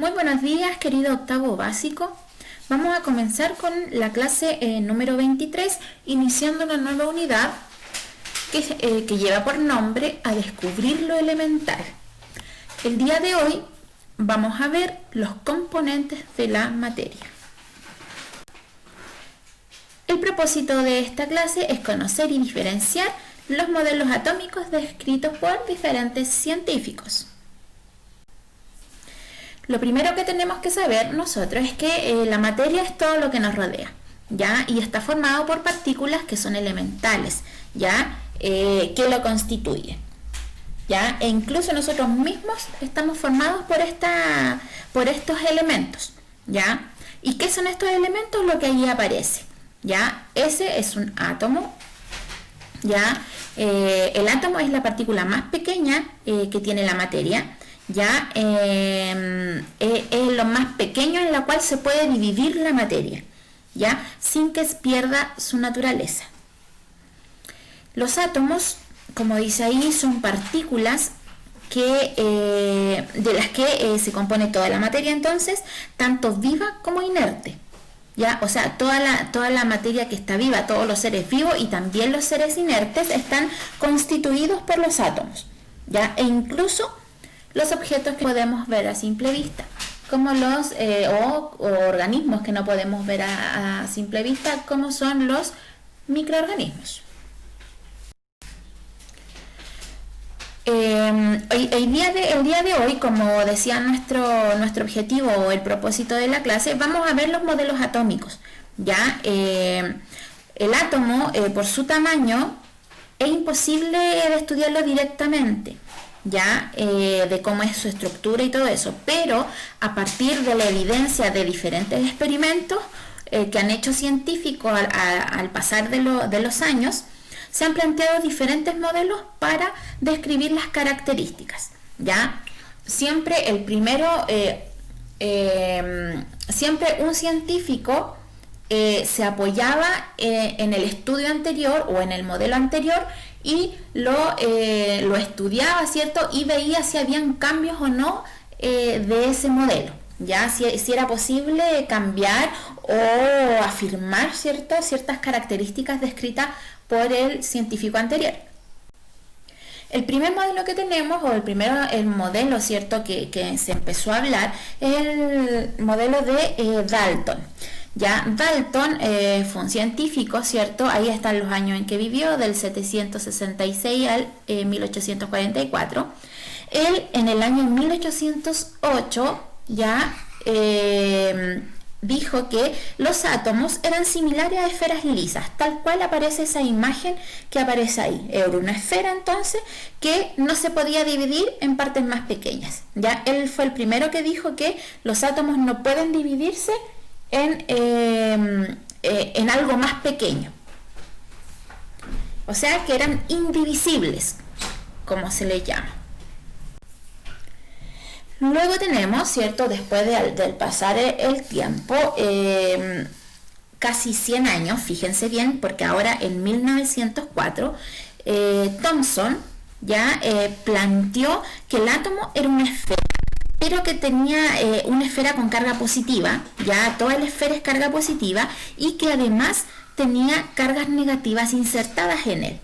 Muy buenos días, querido octavo básico. Vamos a comenzar con la clase número 23, iniciando una nueva unidad que lleva por nombre a descubrir lo elemental. El día de hoy vamos a ver los componentes de la materia. El propósito de esta clase es conocer y diferenciar los modelos atómicos descritos por diferentes científicos. Lo primero que tenemos que saber nosotros es que la materia es todo lo que nos rodea, ¿ya? Y está formado por partículas que son elementales, ¿ya? Que lo constituyen, ¿ya? E incluso nosotros mismos estamos formados por estos elementos, ¿ya? ¿Y qué son estos elementos? Lo que ahí aparece, ¿ya? Ese es un átomo, ¿ya? El átomo es la partícula más pequeña que tiene la materia, ya es lo más pequeño en la cual se puede dividir la materia, ya sin que pierda su naturaleza. Los átomos, como dice ahí, son partículas de las que se compone toda la materia, entonces, tanto viva como inerte, ya, o sea, toda la materia que está viva, todos los seres vivos y también los seres inertes están constituidos por los átomos, ya, e incluso los objetos que podemos ver a simple vista, como los o organismos que no podemos ver a simple vista, como son los microorganismos. El día de hoy, como decía nuestro objetivo o el propósito de la clase, vamos a ver los modelos atómicos, ¿ya? El átomo, por su tamaño, es imposible de estudiarlo directamente, ya de cómo es su estructura y todo eso, pero a partir de la evidencia de diferentes experimentos que han hecho científicos al pasar de los años, se han planteado diferentes modelos para describir las características, ya siempre siempre un científico se apoyaba en el estudio anterior o en el modelo anterior y lo estudiaba, ¿cierto? Y veía si habían cambios o no de ese modelo, ya si era posible cambiar o afirmar, ¿cierto?, ciertas características descritas por el científico anterior. El primer modelo que tenemos, o el modelo, ¿cierto?, que se empezó a hablar, es el modelo de Dalton. Ya, Dalton fue un científico, ¿cierto? Ahí están los años en que vivió, del 766 al 1844. Él, en el año 1808, ya dijo que los átomos eran similares a esferas lisas, tal cual aparece esa imagen que aparece ahí. Era una esfera, entonces, que no se podía dividir en partes más pequeñas. Ya, él fue el primero que dijo que los átomos no pueden dividirse en algo más pequeño, o sea que eran indivisibles, como se le llama. Luego tenemos, ¿cierto?, después del pasar el tiempo, casi 100 años, fíjense bien, porque ahora en 1904 Thomson ya planteó que el átomo era una esfera, pero que tenía una esfera con carga positiva, ya toda la esfera es carga positiva, y que además tenía cargas negativas insertadas en él,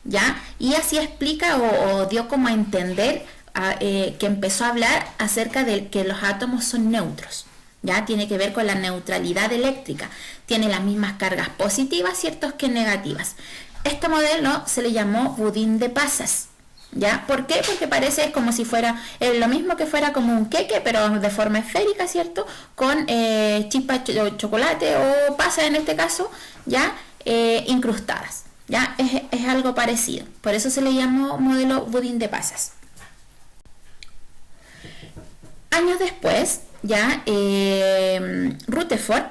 ¿ya? Y así explica o dio como a entender que empezó a hablar acerca de que los átomos son neutros, ¿ya? Tiene que ver con la neutralidad eléctrica, tiene las mismas cargas positivas, ¿cierto?, que negativas. Este modelo se le llamó budín de pasas, ¿ya? ¿Por qué? Porque parece como si fuera lo mismo que fuera como un queque, pero de forma esférica, ¿cierto?, con chispas de chocolate o pasas en este caso, ya incrustadas, ya es algo parecido, por eso se le llamó modelo budín de pasas. Años después, ya Rutherford,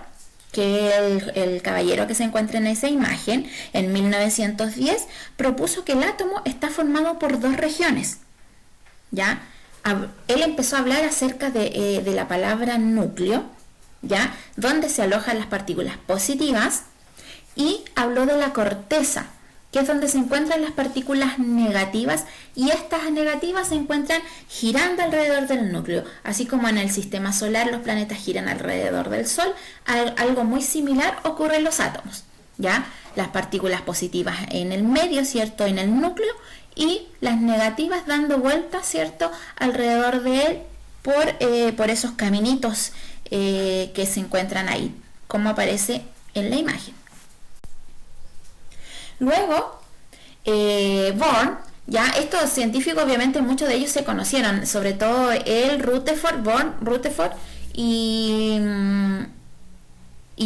que el caballero que se encuentra en esa imagen, en 1910, propuso que el átomo está formado por dos regiones, ¿ya? Él empezó a hablar acerca de la palabra núcleo, ¿ya?, donde se alojan las partículas positivas, y habló de la corteza, que es donde se encuentran las partículas negativas, y estas negativas se encuentran girando alrededor del núcleo, así como en el sistema solar los planetas giran alrededor del Sol. Algo muy similar ocurre en los átomos, ¿ya? Las partículas positivas en el medio, ¿cierto?, en el núcleo, y las negativas dando vueltas, ¿cierto?, alrededor de él por esos caminitos que se encuentran ahí, como aparece en la imagen. Luego, Born, ya estos científicos obviamente muchos de ellos se conocieron, sobre todo Rutherford y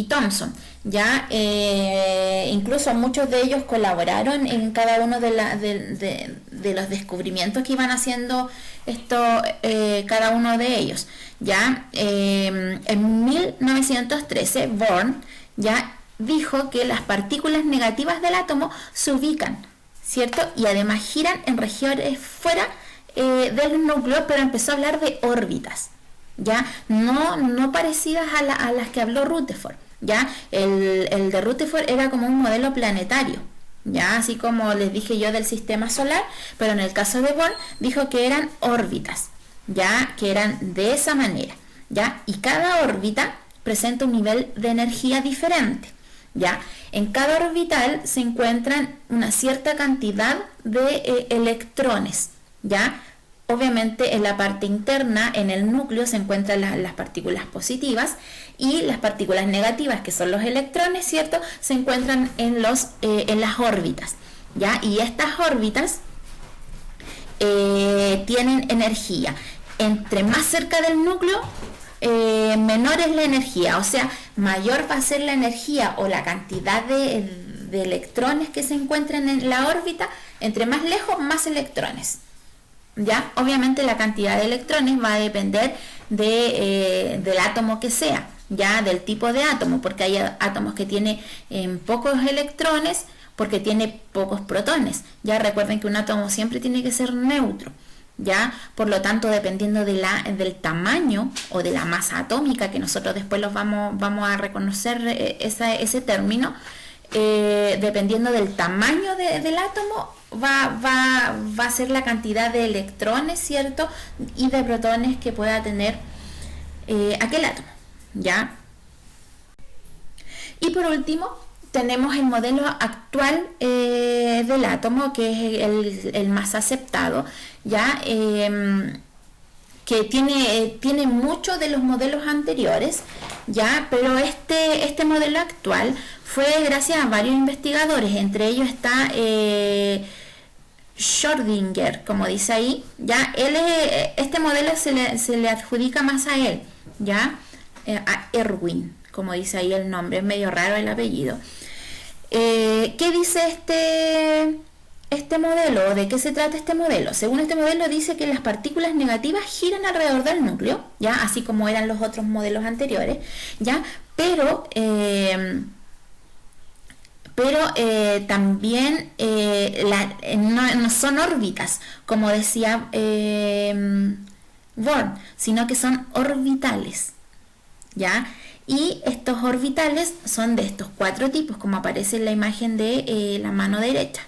Thomson, ya incluso muchos de ellos colaboraron en cada uno de los descubrimientos que iban haciendo cada uno de ellos. Ya en 1913 Born ya dijo que las partículas negativas del átomo se ubican, ¿cierto?, y además giran en regiones fuera del núcleo, pero empezó a hablar de órbitas, ya no parecidas a las que habló Rutherford. Ya el de Rutherford era como un modelo planetario, ya así como les dije yo del sistema solar, pero en el caso de Born dijo que eran órbitas, ya que eran de esa manera, ya, y cada órbita presenta un nivel de energía diferente. ¿Ya? En cada orbital se encuentran una cierta cantidad de electrones, ¿ya? Obviamente en la parte interna, en el núcleo, se encuentran las partículas positivas, y las partículas negativas, que son los electrones, ¿cierto?, se encuentran en las órbitas, ¿ya? Y estas órbitas tienen energía. Entre más cerca del núcleo, menor es la energía, o sea, mayor va a ser la energía o la cantidad de electrones que se encuentran en la órbita. Entre más lejos, más electrones, ¿ya? Obviamente la cantidad de electrones va a depender del átomo que sea, ya, del tipo de átomo, porque hay átomos que tienen pocos electrones porque tiene pocos protones. Ya recuerden que un átomo siempre tiene que ser neutro, ¿ya? Por lo tanto, dependiendo del tamaño o de la masa atómica, que nosotros después vamos a reconocer ese término, dependiendo del tamaño del átomo, va a ser la cantidad de electrones, ¿cierto?, y de protones que pueda tener aquel átomo, ¿ya? Y por último, tenemos el modelo actual del átomo, que es el más aceptado, ya, que tiene mucho de los modelos anteriores, ya, pero este modelo actual fue gracias a varios investigadores. Entre ellos está Schrödinger, como dice ahí, ya. Este modelo se le adjudica más a él, ya, a Erwin, como dice ahí el nombre, es medio raro el apellido. ¿Qué dice este modelo? ¿De qué se trata este modelo? Según este modelo, dice que las partículas negativas giran alrededor del núcleo, ya, así como eran los otros modelos anteriores, ya, pero también no son órbitas, como decía Born, sino que son orbitales, ¿ya? Y estos orbitales son de estos 4 tipos, como aparece en la imagen de la mano derecha,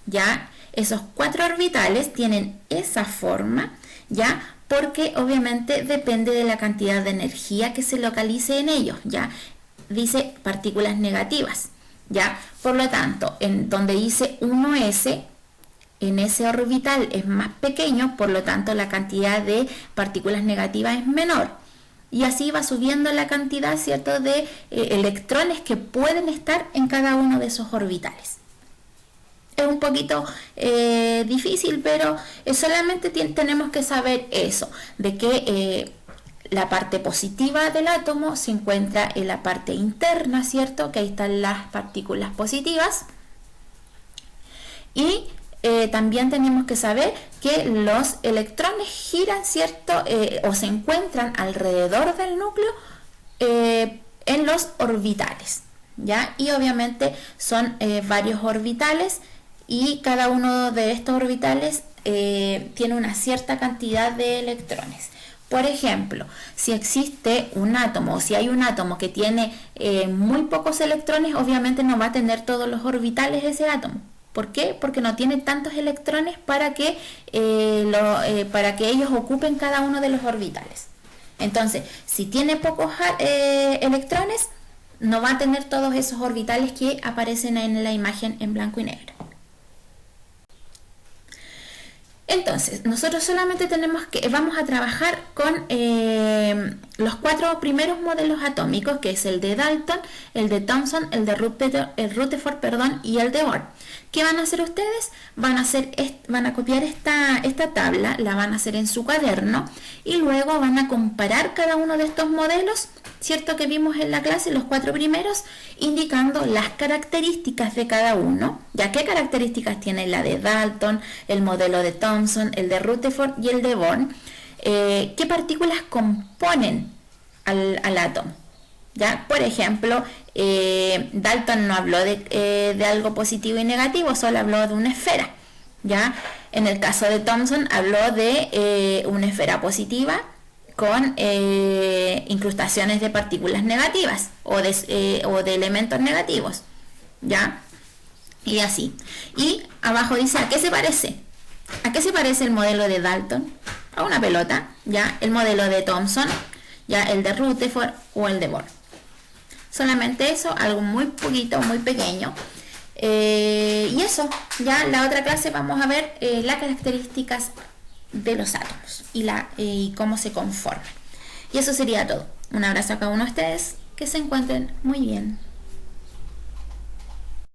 ¿ya? Esos 4 orbitales tienen esa forma, ¿ya? Porque obviamente depende de la cantidad de energía que se localice en ellos, ¿ya? Dice partículas negativas, ¿ya? Por lo tanto, en donde dice 1s, en ese orbital es más pequeño, por lo tanto la cantidad de partículas negativas es menor. Y así va subiendo la cantidad, ¿cierto?, de electrones que pueden estar en cada uno de esos orbitales. Es un poquito difícil, pero solamente tenemos que saber eso, de que la parte positiva del átomo se encuentra en la parte interna, ¿cierto?, que ahí están las partículas positivas. Y también tenemos que saber que los electrones giran, ¿cierto?, o se encuentran alrededor del núcleo en los orbitales, ¿ya? Y obviamente son varios orbitales, y cada uno de estos orbitales tiene una cierta cantidad de electrones. Por ejemplo, si existe un átomo, o si hay un átomo que tiene muy pocos electrones, obviamente no va a tener todos los orbitales ese átomo, ¿Por qué? Porque no tiene tantos electrones para que ellos ocupen cada uno de los orbitales. Entonces, si tiene pocos electrones, no va a tener todos esos orbitales que aparecen en la imagen en blanco y negro. Entonces, nosotros solamente vamos a trabajar con los 4 primeros modelos atómicos, que es el de Dalton, el de Thomson, el de Rutherford, y el de Bohr. ¿Qué van a hacer ustedes? Van a copiar esta tabla, la van a hacer en su cuaderno y luego van a comparar cada uno de estos modelos, ¿cierto? Que vimos en la clase, los 4 primeros, indicando las características de cada uno. ¿Ya qué características tiene la de Dalton, el modelo de Thomson, el de Rutherford y el de Bohr? ¿Qué partículas componen al átomo? ¿Ya? Por ejemplo, Dalton no habló de algo positivo y negativo, solo habló de una esfera. ¿Ya? En el caso de Thomson habló de una esfera positiva con incrustaciones de partículas negativas o de elementos negativos. ¿Ya? Y así. Y abajo dice, ¿a qué se parece? ¿A qué se parece el modelo de Dalton? A una pelota. ¿Ya? El modelo de Thomson, ¿ya? El de Rutherford o el de Bohr. Solamente eso, algo muy poquito, muy pequeño. Y eso, ya en la otra clase vamos a ver las características de los átomos y cómo se conforman. Y eso sería todo. Un abrazo a cada uno de ustedes, que se encuentren muy bien.